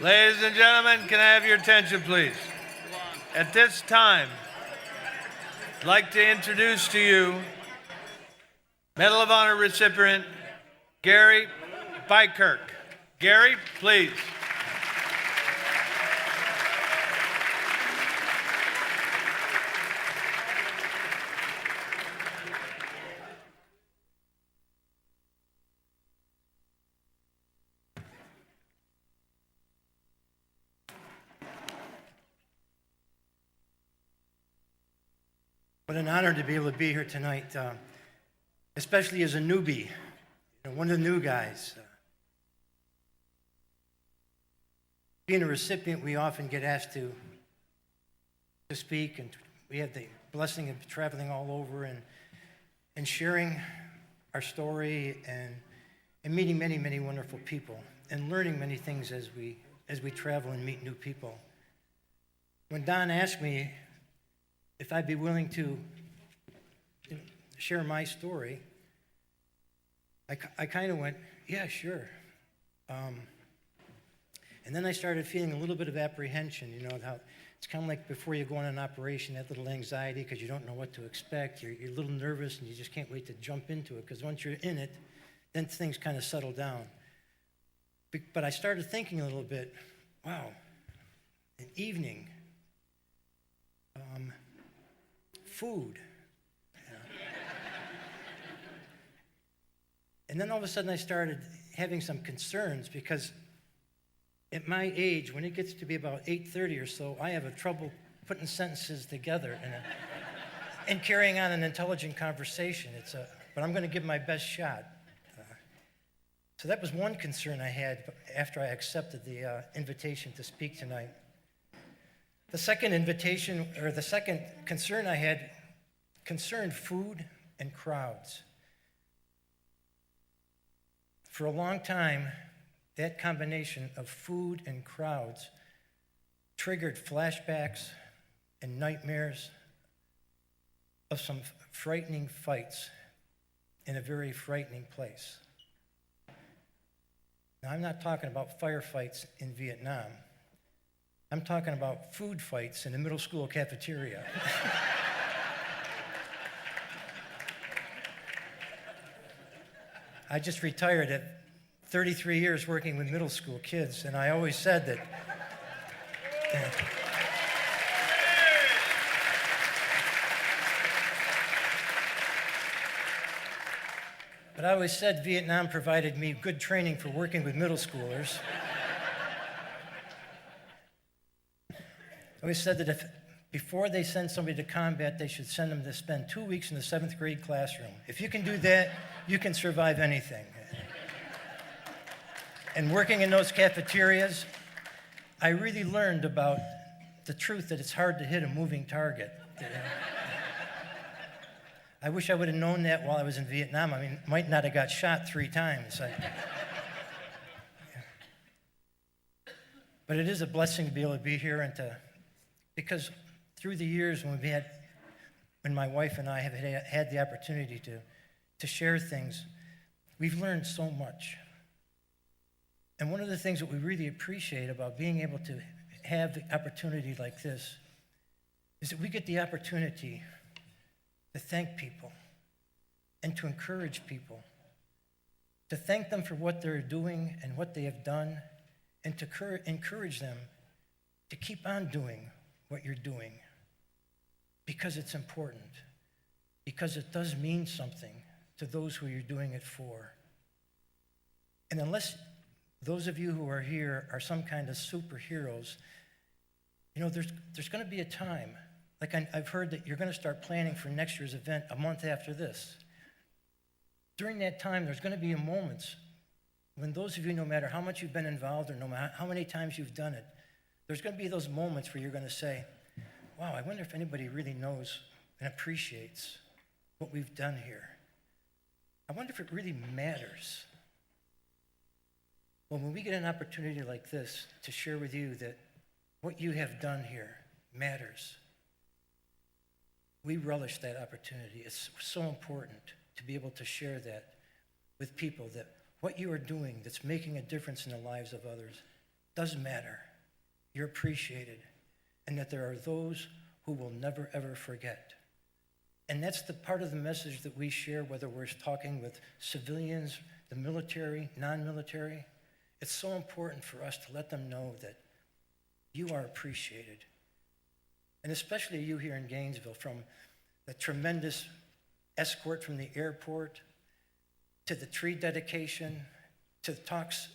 Ladies and gentlemen, can I have your attention, please? At this time, I'd like to introduce to you Medal of Honor recipient Gary Beikirch. Gary, please. What an honor to be able to be here tonight, especially as a newbie, one of the new guys. Being a recipient, we often get asked to speak, and we have the blessing of traveling all over and sharing our story and meeting many, many wonderful people and learning many things as we travel and meet new people. When Don asked me if I'd be willing to share my story, I kind of went, yeah, sure. And then I started feeling a little bit of apprehension, how it's kind of like before you go on an operation, that little anxiety because you don't know what to expect. You're a little nervous and you just can't wait to jump into it because once you're in it, then things kind of settle down. But I started thinking a little bit, wow, an evening, food. And then all of a sudden I started having some concerns because at my age, when it gets to be about 8:30 or so, I have trouble putting sentences together and carrying on an intelligent conversation. But I'm going to give my best shot. So that was one concern I had after I accepted the invitation to speak tonight. The second concern I had concerned food and crowds. For a long time, that combination of food and crowds triggered flashbacks and nightmares of some frightening fights in a very frightening place. Now, I'm not talking about firefights in Vietnam. I'm talking about food fights in the middle school cafeteria. I just retired at 33 years working with middle school kids, and I always said that Vietnam provided me good training for working with middle schoolers. I always said that before they send somebody to combat, they should send them to spend 2 weeks in the 7th grade classroom. If you can do that, you can survive anything. And working in those cafeterias, I really learned about the truth that it's hard to hit a moving target. I wish I would have known that while I was in Vietnam. I mean, might not have got shot 3 times. But it is a blessing to be able to be here because through the years when my wife and I have had the opportunity to share things, we've learned so much. And one of the things that we really appreciate about being able to have the opportunity like this is that we get the opportunity to thank people and to encourage people, to thank them for what they're doing and what they have done, and to encourage them to keep on doing what you're doing because it's important, because it does mean something to those who you're doing it for. And unless those of you who are here are some kind of superheroes, there's going to be a time, like I've heard that you're going to start planning for next year's event a month after this. During that time, there's going to be moments when those of you, no matter how much you've been involved or no matter how many times you've done it, there's going to be those moments where you're going to say, wow, I wonder if anybody really knows and appreciates what we've done here. I wonder if it really matters. Well, when we get an opportunity like this to share with you that what you have done here matters, we relish that opportunity. It's so important to be able to share that with people, that what you are doing that's making a difference in the lives of others does matter. You're appreciated, and that there are those who will never, ever forget. And that's the part of the message that we share, whether we're talking with civilians, the military, non-military. It's so important for us to let them know that you are appreciated. And especially you here in Gainesville, from the tremendous escort from the airport, to the tree dedication, to the talks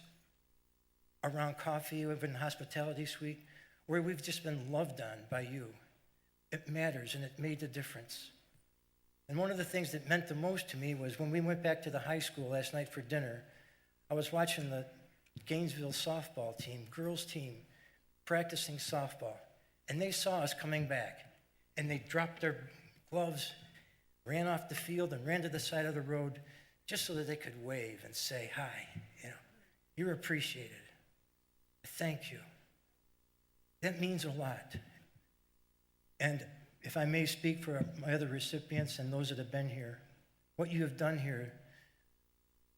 around coffee over in the hospitality suite, where we've just been loved on by you. It matters, and it made the difference. And one of the things that meant the most to me was when we went back to the high school last night for dinner, I was watching the Gainesville softball team, girls team, practicing softball. And they saw us coming back, and they dropped their gloves, ran off the field, and ran to the side of the road just so that they could wave and say, hi, you're appreciated. Thank you. That means a lot. And if I may speak for my other recipients and those that have been here, what you have done here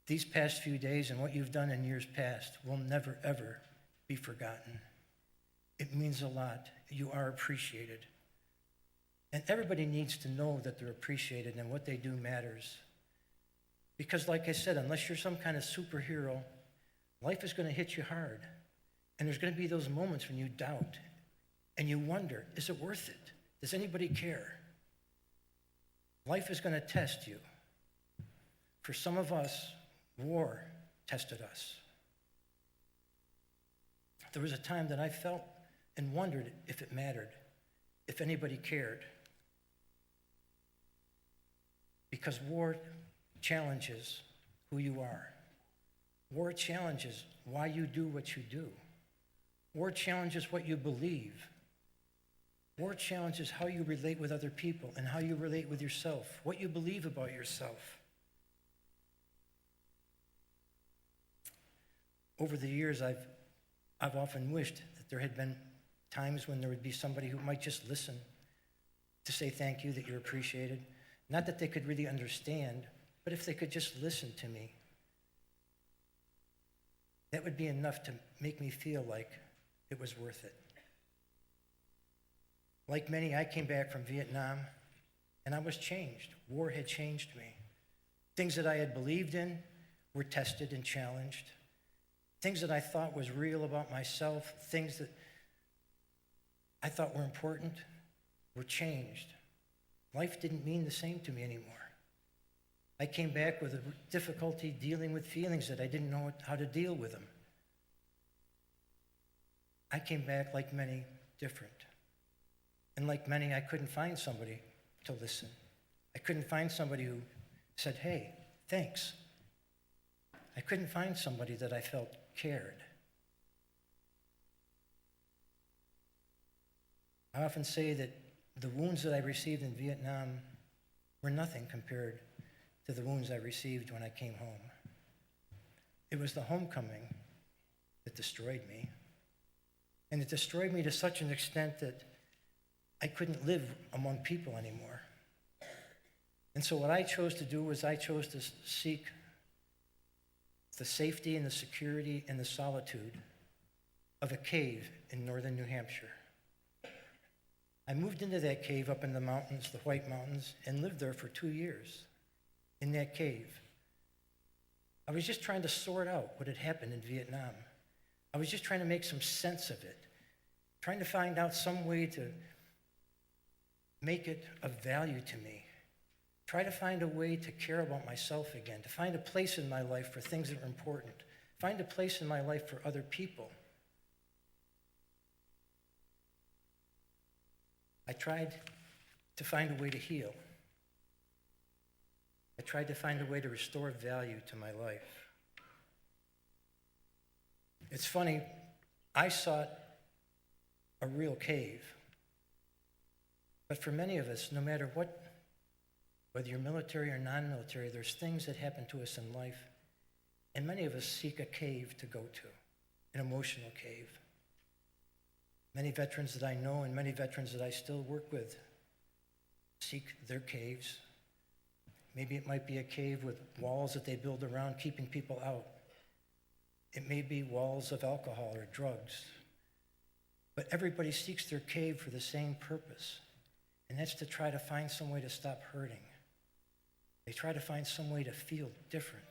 these past few days and what you've done in years past will never, ever be forgotten. It means a lot. You are appreciated. And everybody needs to know that they're appreciated and what they do matters. Because like I said, unless you're some kind of superhero, life is going to hit you hard. And there's going to be those moments when you doubt and you wonder, is it worth it? Does anybody care? Life is going to test you. For some of us, war tested us. There was a time that I felt and wondered if it mattered, if anybody cared. Because war challenges who you are. War challenges why you do what you do. War challenges what you believe. War challenges how you relate with other people and how you relate with yourself, what you believe about yourself. Over the years, I've often wished that there had been times when there would be somebody who might just listen to say thank you, that you're appreciated. Not that they could really understand, but if they could just listen to me, that would be enough to make me feel like it was worth it. Like many, I came back from Vietnam, and I was changed. War had changed me. Things that I had believed in were tested and challenged. Things that I thought was real about myself, things that I thought were important, were changed. Life didn't mean the same to me anymore. I came back with a difficulty dealing with feelings that I didn't know how to deal with them. I came back, like many, different. And like many, I couldn't find somebody to listen. I couldn't find somebody who said, hey, thanks. I couldn't find somebody that I felt cared. I often say that the wounds that I received in Vietnam were nothing compared to the wounds I received when I came home. It was the homecoming that destroyed me. And it destroyed me to such an extent that I couldn't live among people anymore. And so what I chose to do was I chose to seek the safety and the security and the solitude of a cave in northern New Hampshire. I moved into that cave up in the mountains, the White Mountains, and lived there for 2 years in that cave. I was just trying to sort out what had happened in Vietnam. I was just trying to make some sense of it, trying to find out some way to make it of value to me. Try to find a way to care about myself again, to find a place in my life for things that are important, find a place in my life for other people. I tried to find a way to heal. I tried to find a way to restore value to my life. It's funny, I sought a real cave. But for many of us, no matter what, whether you're military or non-military, there's things that happen to us in life, and many of us seek a cave to go to, an emotional cave. Many veterans that I know and many veterans that I still work with seek their caves. Maybe it might be a cave with walls that they build around keeping people out. It may be walls of alcohol or drugs. But everybody seeks their cave for the same purpose, and that's to try to find some way to stop hurting. They try to find some way to feel different.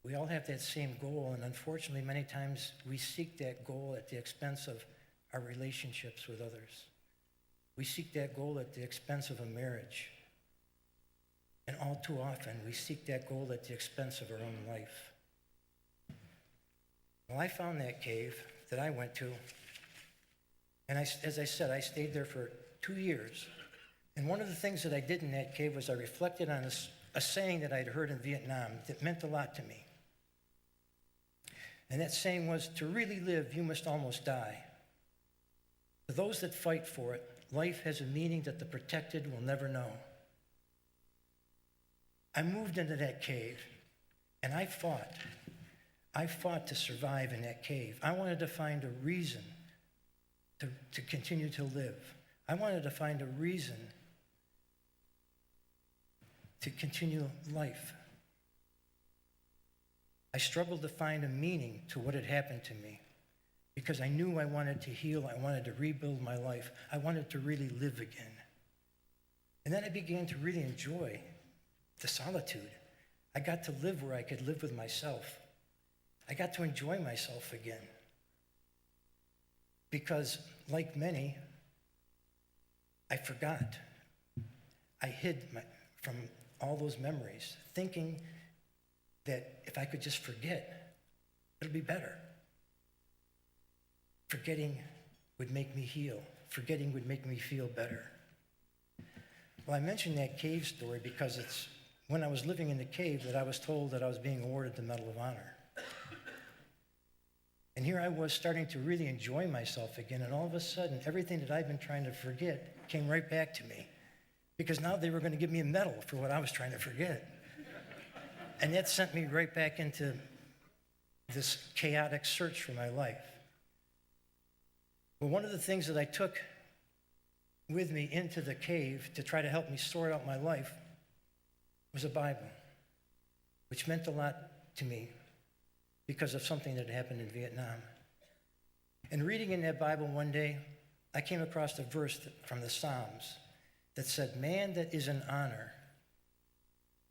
We all have that same goal, and unfortunately, many times we seek that goal at the expense of our relationships with others. We seek that goal at the expense of a marriage. And all too often, we seek that goal at the expense of our own life. Well, I found that cave that I went to, and as I said, I stayed there for 2 years. And one of the things that I did in that cave was I reflected on a saying that I'd heard in Vietnam that meant a lot to me. And that saying was, to really live, you must almost die. For those that fight for it, life has a meaning that the protected will never know. I moved into that cave, and I fought. I fought to survive in that cave. I wanted to find a reason to continue to live. I wanted to find a reason to continue life. I struggled to find a meaning to what had happened to me because I knew I wanted to heal. I wanted to rebuild my life. I wanted to really live again. And then I began to really enjoy the solitude. I got to live where I could live with myself. I got to enjoy myself again. Because, like many, I forgot. I hid from all those memories, thinking that if I could just forget, it'll be better. Forgetting would make me heal. Forgetting would make me feel better. Well, I mentioned that cave story because it's when I was living in the cave that I was told that I was being awarded the Medal of Honor. And here I was starting to really enjoy myself again, and all of a sudden, everything that I'd been trying to forget came right back to me. Because now they were going to give me a medal for what I was trying to forget. And that sent me right back into this chaotic search for my life. Well, one of the things that I took with me into the cave to try to help me sort out my life was a Bible, which meant a lot to me because of something that happened in Vietnam. And reading in that Bible one day, I came across a verse from the Psalms that said, man that is in honor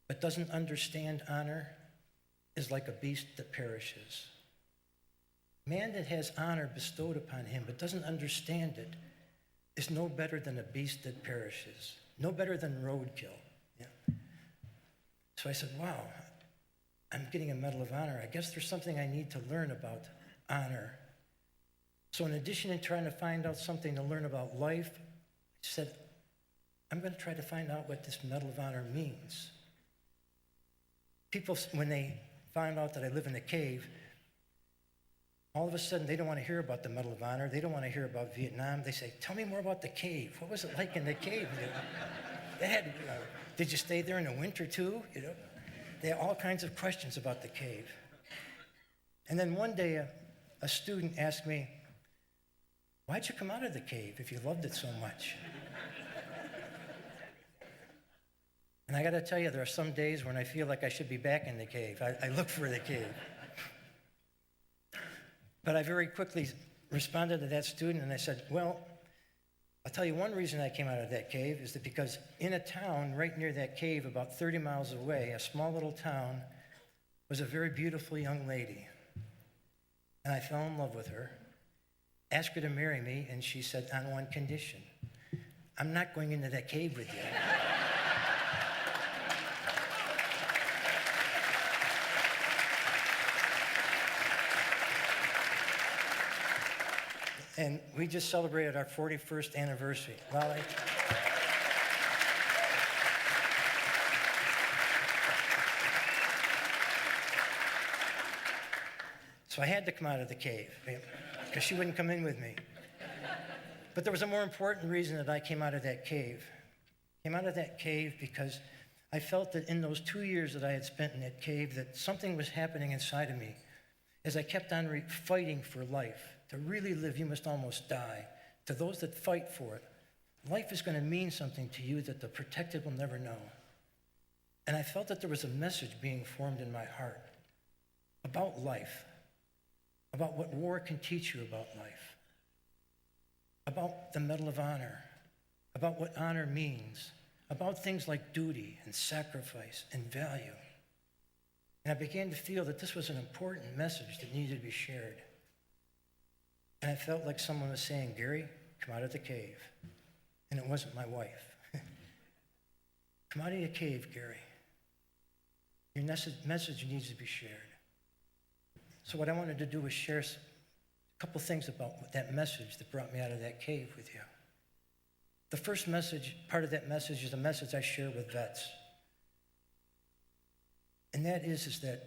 but doesn't understand honor is like a beast that perishes. Man that has honor bestowed upon him but doesn't understand it is no better than a beast that perishes, no better than roadkill. Yeah. So I said, wow, I'm getting a Medal of Honor. I guess there's something I need to learn about honor. So in addition to trying to find out something to learn about life, I said, I'm going to try to find out what this Medal of Honor means. People, when they find out that I live in a cave, all of a sudden they don't want to hear about the Medal of Honor. They don't want to hear about Vietnam. They say, tell me more about the cave. What was it like in the cave? Did you stay there in the winter too? They had all kinds of questions about the cave. And then one day a student asked me, why'd you come out of the cave if you loved it so much? And I got to tell you, there are some days when I feel like I should be back in the cave. I look for the cave. But I very quickly responded to that student and I said, well, I'll tell you one reason I came out of that cave is that because in a town right near that cave, about 30 miles away, a small little town, was a very beautiful young lady. And I fell in love with her, asked her to marry me, and she said, on one condition. I'm not going into that cave with you. And we just celebrated our 41st anniversary. Lolly? So I had to come out of the cave because she wouldn't come in with me. But there was a more important reason that I came out of that cave. I came out of that cave because I felt that in those 2 years that I had spent in that cave that something was happening inside of me as I kept on fighting for life. To really live, you must almost die. To those that fight for it, life is going to mean something to you that the protected will never know. And I felt that there was a message being formed in my heart, a about life, about what war can teach you about life, about the Medal of Honor, about what honor means, about things like duty and sacrifice and value. And I began to feel that this was an important message that needed to be shared. And I felt like someone was saying, Gary, come out of the cave. And it wasn't my wife. Come out of your cave, Gary. Your message needs to be shared. So what I wanted to do was share a couple things about that message that brought me out of that cave with you. The first message, part of that message, is a message I share with vets. And that is that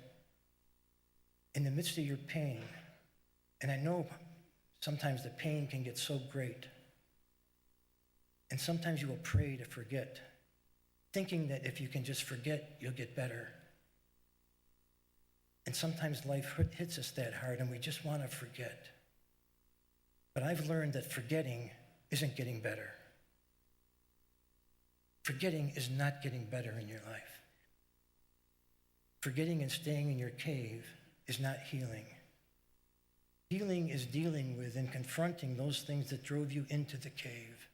in the midst of your pain, and I know sometimes the pain can get so great, and sometimes you will pray to forget, thinking that if you can just forget, you'll get better. And sometimes life hits us that hard and we just want to forget. But I've learned that forgetting isn't getting better. Forgetting is not getting better in your life. Forgetting and staying in your cave is not healing. Healing is dealing with and confronting those things that drove you into the cave.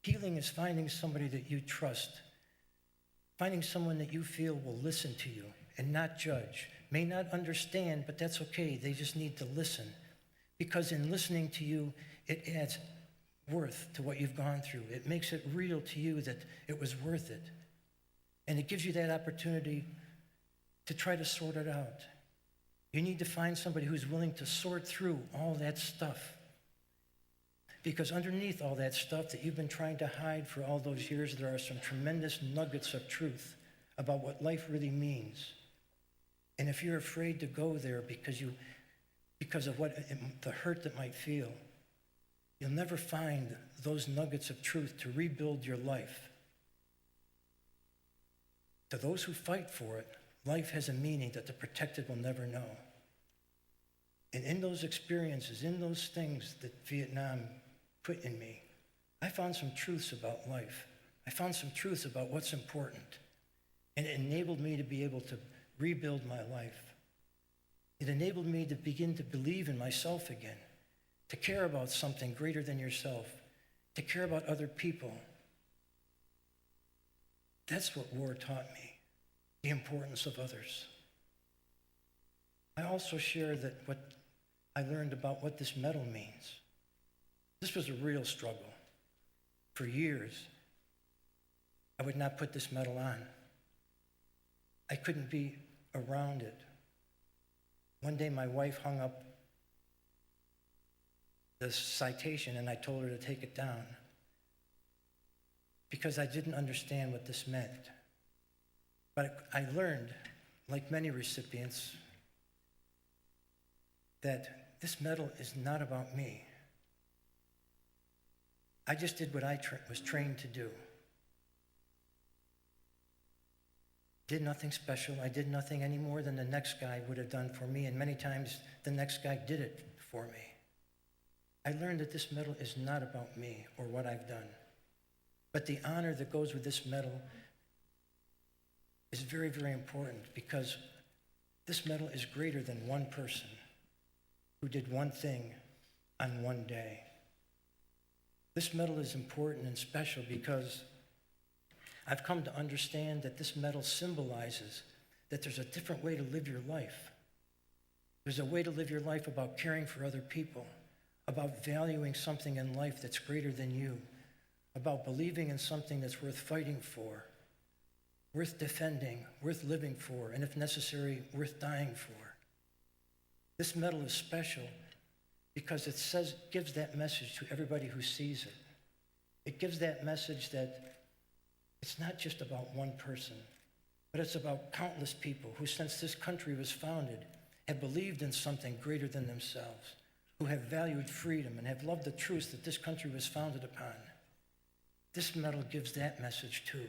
Healing is finding somebody that you trust, finding someone that you feel will listen to you and not judge, may not understand, but that's okay. They just need to listen. Because in listening to you, it adds worth to what you've gone through. It makes it real to you that it was worth it. And it gives you that opportunity to try to sort it out. You need to find somebody who's willing to sort through all that stuff. Because underneath all that stuff that you've been trying to hide for all those years, there are some tremendous nuggets of truth about what life really means. And if you're afraid to go there because of the hurt that might feel, you'll never find those nuggets of truth to rebuild your life. To those who fight for it, life has a meaning that the protected will never know. And in those experiences, in those things that Vietnam put in me, I found some truths about life. I found some truths about what's important. And it enabled me to be able to rebuild my life. It enabled me to begin to believe in myself again, to care about something greater than yourself, to care about other people. That's what war taught me, the importance of others. I also share that what I learned about what this medal means. This was a real struggle. For years, I would not put this medal on. I couldn't be around it. One day my wife hung up the citation and I told her to take it down because I didn't understand what this meant. But I learned, like many recipients, that this medal is not about me. I just did what I was trained to do. Did nothing special. I did nothing any more than the next guy would have done for me, and many times the next guy did it for me. I learned that this medal is not about me or what I've done. But the honor that goes with this medal is very, very important because this medal is greater than one person who did one thing on one day. This medal is important and special because I've come to understand that this medal symbolizes that there's a different way to live your life. There's a way to live your life about caring for other people, about valuing something in life that's greater than you, about believing in something that's worth fighting for, worth defending, worth living for, and if necessary, worth dying for. This medal is special because it gives that message to everybody who sees it. It gives that message that it's not just about one person, but it's about countless people who, since this country was founded, have believed in something greater than themselves, who have valued freedom and have loved the truths that this country was founded upon. This medal gives that message too,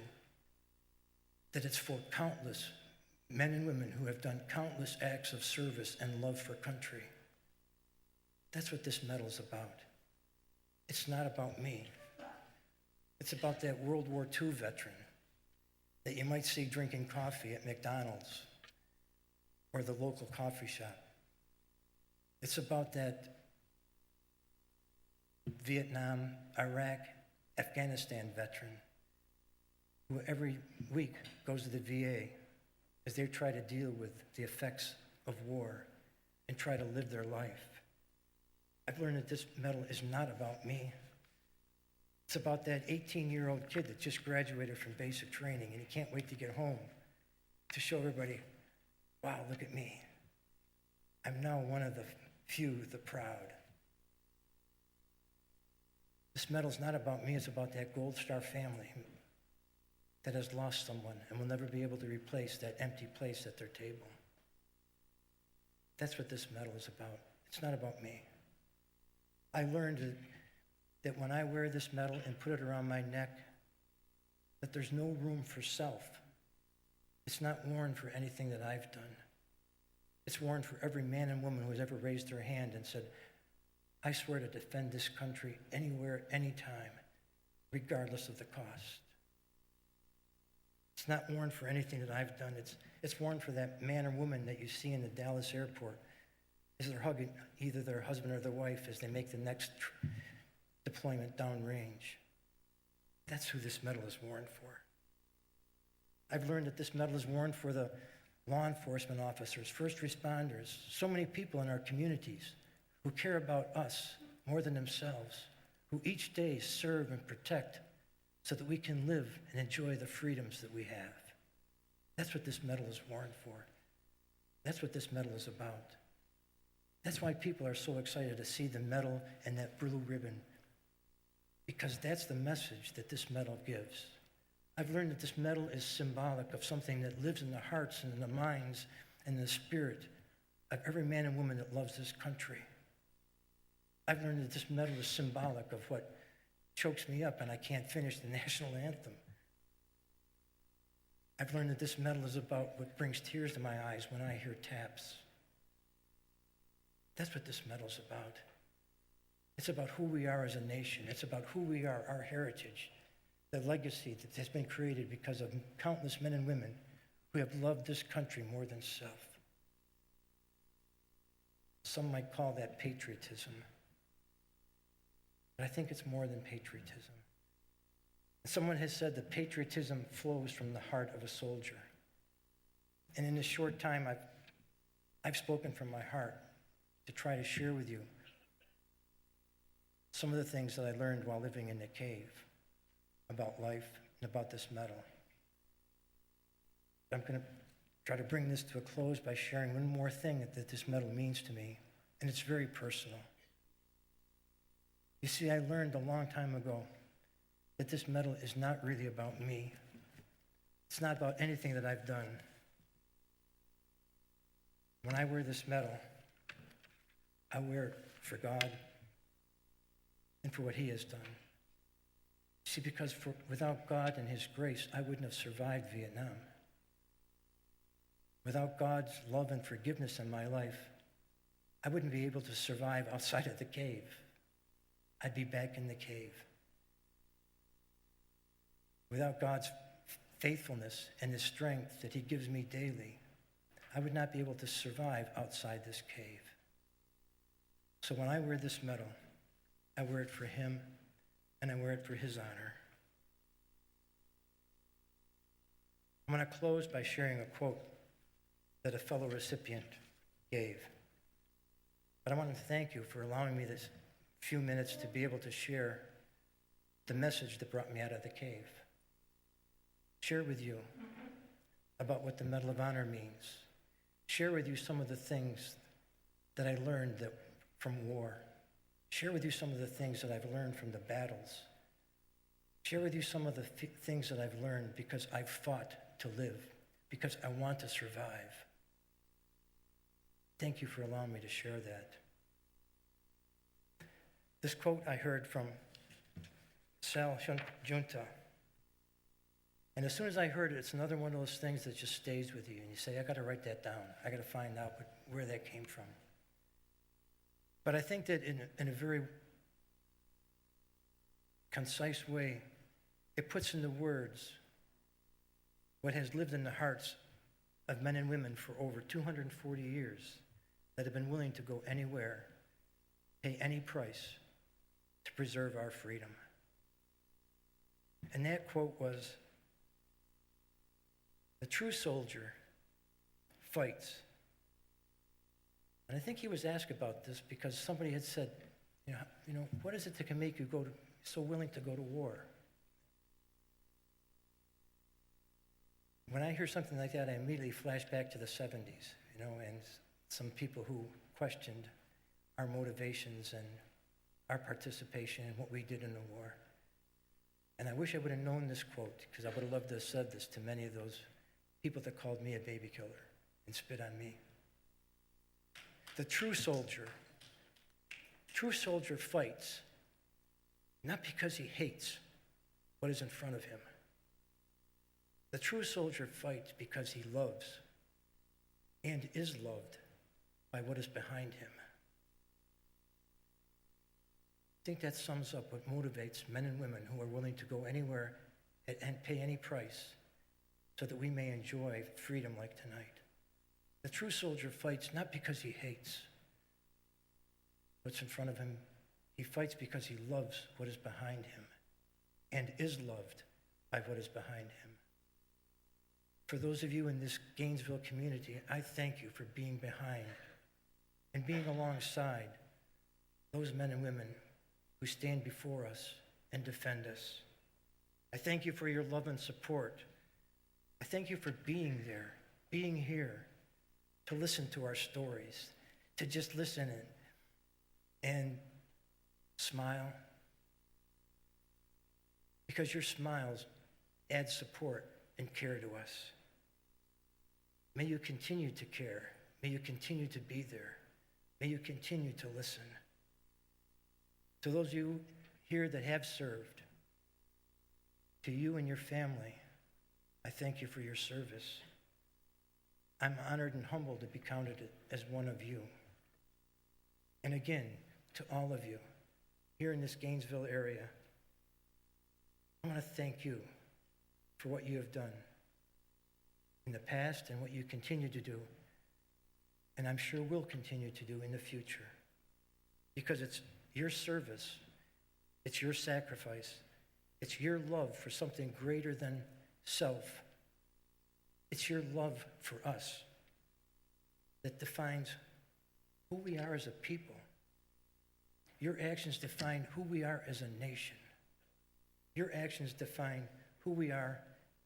that it's for countless men and women who have done countless acts of service and love for country. That's what this medal's about. It's not about me. It's about that World War II veteran that you might see drinking coffee at McDonald's, or the local coffee shop. It's about that Vietnam, Iraq, Afghanistan veteran who every week goes to the VA as they try to deal with the effects of war and try to live their life. I've learned that this medal is not about me. It's about that 18-year-old kid that just graduated from basic training and he can't wait to get home to show everybody, wow, look at me. I'm now one of the few, the proud. This medal's not about me, it's about that Gold Star family that has lost someone and will never be able to replace that empty place at their table. That's what this medal is about. It's not about me. I learned that when I wear this medal and put it around my neck, that there's no room for self. It's not worn for anything that I've done. It's worn for every man and woman who has ever raised their hand and said, I swear to defend this country anywhere, anytime, regardless of the cost. It's not worn for anything that I've done. It's worn for that man or woman that you see in the Dallas airport as they're hugging either their husband or their wife as they make the next deployment downrange. That's who this medal is worn for. I've learned that this medal is worn for the law enforcement officers, first responders, so many people in our communities who care about us more than themselves, who each day serve and protect so that we can live and enjoy the freedoms that we have. That's what this medal is worn for. That's what this medal is about. That's why people are so excited to see the medal and that blue ribbon, because that's the message that this medal gives. I've learned that this medal is symbolic of something that lives in the hearts and in the minds and the spirit of every man and woman that loves this country. I've learned that this medal is symbolic of what chokes me up and I can't finish the national anthem. I've learned that this medal is about what brings tears to my eyes when I hear taps. That's what this medal's about. It's about who we are as a nation. It's about who we are, our heritage, the legacy that has been created because of countless men and women who have loved this country more than self. Some might call that patriotism. But I think it's more than patriotism. Someone has said that patriotism flows from the heart of a soldier. And in this short time, I've spoken from my heart to try to share with you some of the things that I learned while living in the cave about life and about this medal. I'm going to try to bring this to a close by sharing one more thing that this medal means to me, and it's very personal. You see, I learned a long time ago that this medal is not really about me. It's not about anything that I've done. When I wear this medal, I wear it for God and for what He has done. See, because without God and His grace, I wouldn't have survived Vietnam. Without God's love and forgiveness in my life, I wouldn't be able to survive outside of the cave. I'd be back in the cave. Without God's faithfulness and His strength that He gives me daily, I would not be able to survive outside this cave. So when I wear this medal, I wear it for Him and I wear it for His honor. I'm going to close by sharing a quote that a fellow recipient gave. But I want to thank you for allowing me this few minutes to be able to share the message that brought me out of the cave. Share with you about what the Medal of Honor means. Share with you some of the things that I learned from war. Share with you some of the things that I've learned from the battles. Share with you some of the things that I've learned because I've fought to live, because I want to survive. Thank you for allowing me to share that. This quote I heard from Sal Junta. And as soon as I heard it, it's another one of those things that just stays with you. And you say, I got to write that down. I got to find out where that came from. But I think that in a very concise way, it puts into words what has lived in the hearts of men and women for over 240 years that have been willing to go anywhere, pay any price to preserve our freedom. And that quote was, "The true soldier fights." And I think he was asked about this because somebody had said, what is it that can make you so willing to go to war? When I hear something like that, I immediately flash back to the 70s, and some people who questioned our motivations and our participation in what we did in the war. And I wish I would have known this quote, because I would have loved to have said this to many of those people that called me a baby killer and spit on me. The true soldier fights, not because he hates what is in front of him. The true soldier fights because he loves and is loved by what is behind him. I think that sums up what motivates men and women who are willing to go anywhere and pay any price so that we may enjoy freedom like tonight. The true soldier fights not because he hates what's in front of him. He fights because he loves what is behind him and is loved by what is behind him. For those of you in this Gainesville community, I thank you for being behind and being alongside those men and women who stand before us and defend us. I thank you for your love and support. I thank you for being there, being here, to listen to our stories, to just listen and smile. Because your smiles add support and care to us. May you continue to care. May you continue to be there. May you continue to listen. To those of you here that have served, to you and your family, I thank you for your service. I'm honored and humbled to be counted as one of you. And again, to all of you here in this Gainesville area, I want to thank you for what you have done in the past and what you continue to do, and I'm sure will continue to do in the future. Because it's your service, it's your sacrifice, it's your love for something greater than self. It's your love for us that defines who we are as a people. Your actions define who we are as a nation. Your actions define who we are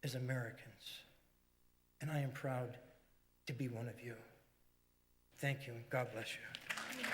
as Americans. And I am proud to be one of you. Thank you, and God bless you.